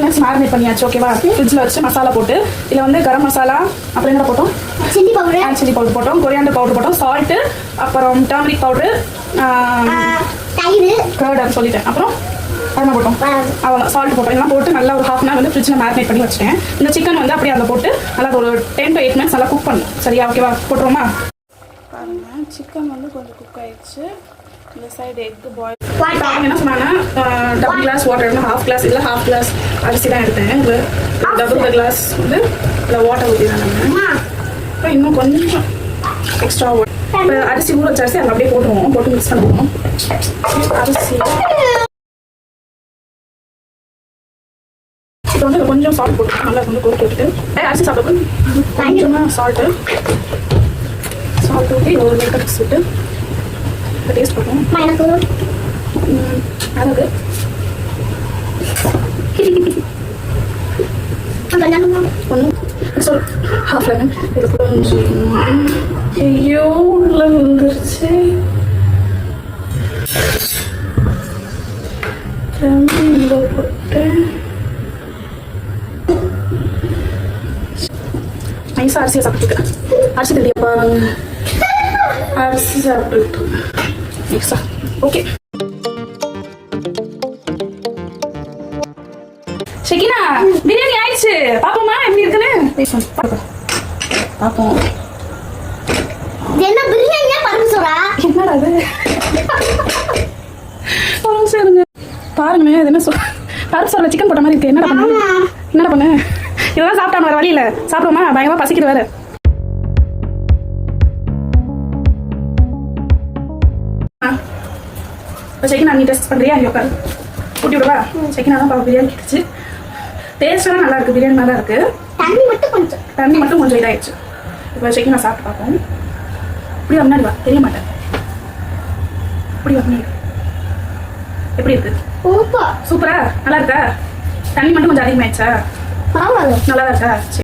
Minutes marinate பண்ணியாச்சு. ஓகேவா? ஃப்ரிட்ஜில் வச்சு மசாலா போட்டு இதில் வந்து கரம் மசாலா, அப்புறம் என்ன போட்டோம், சில்லி பவுடர் போட்டோம், கொரியாண்டர் பவுடர் போட்டோம், சால்ட்டு, அப்புறம் டர்மரிக் பவுடர், தயிர், கர்ட் சொல்லிட்டேன். அப்புறம் என்ன போட்டோம், அவ்வளோ சால்ட் போட்டோம். இதெல்லாம் போட்டு நல்லா ஒரு ஹாஃப் அன் ஹவர் வந்து ஃப்ரிட்ஜில் மேரினேட் பண்ணி வச்சுட்டேன். இந்த சிக்கன் வந்து அப்படியே அதில் போட்டு நல்லா ஒரு 10 to 8 minutes நல்லா குக் பண்ணும். சரியா? ஓகேவா? போட்டுருவோமா? பாருங்கள், சிக்கன் வந்து கொஞ்சம் குக் ஆயிடுச்சு. இந்த சைடு எக் பாயில். அவங்க என்ன சொன்னாங்க, double glass water, half class இல்லை ஹாஃப் கிளாஸ் அரிசி தான் எடுத்தேன். டபுள் கிளாஸ் வந்து இதில் வாட்டர் ஊற்றிதான் நாங்கள். அப்புறம் இன்னும் கொஞ்சம் எக்ஸ்ட்ரா வாட்டர். இப்போ அரிசி ஊற வச்ச அரிசி அதில் அப்படியே போட்டுருவோம். போட்டு மிக்ஸ் பண்ணுவோம். அரிசி இப்போ வந்து கொஞ்சம் சால்ட் போட்டு நல்லா வந்து கொதிக்க விட்டுட்டு அரிசி சாப்பிட்டு கொஞ்சமாக சால்ட்டு ஊற்றி ஒரு லைட்டாக மிக்ஸ் விட்டு டேஸ்ட் பண்ணுவோம். அழகு ஒன்று ஹாஃப் லெமன் இது கொஞ்சம். ஐயோ உள்ள வந்துருச்சு. போட்டு நைஸாக அரிசியை சாப்பிட்டுருக்கேன். அரிசி தெரியும் பாருங்க, அரிசி சாப்பிட்டு நைஸா. ஓகே ஷெகினா, பிரியாணி ஆயிடுச்சு. பாப்போமா எப்படி இருக்குன்னு? பாப்போம். என்ன பிரியாணியா பருப்பு சோறா? என்னடா அது? சரிங்க பாருங்க, இது என்ன பருப்பு சோறுல சிக்கன் போட்ட மாதிரி இருக்கு. என்னடா பண்ணு? இதெல்லாம் சாப்பிட்டாங்க வேற வழியில. சாப்பிடுவோமா? பயங்கரமா பசிக்குது வேற. செக்கினா நீ டெஸ்ட் பண்றியா? நீ உட்காரு, ஊட்டி விடுவா. செக்கினா தான் பாப்பா பிரியாணி கிட்டுச்சு. டேஸ்டாக நல்லா இருக்கு, பிரியாணி நல்லா இருக்கு. தண்ணி மட்டும் கொஞ்சம் இதாயிடுச்சு. இப்போ செக்கினா சாப்பிட்டு பார்ப்போம். இப்படி முன்னாடி வா, தெரிய மாட்டேன். இப்படி வா முன்னாடி. எப்படி இருக்கு? சூப்பரா நல்லா இருக்கா? தண்ணி மட்டும் கொஞ்சம் அதிகமாயிடுச்சா? நல்லா இருக்கா?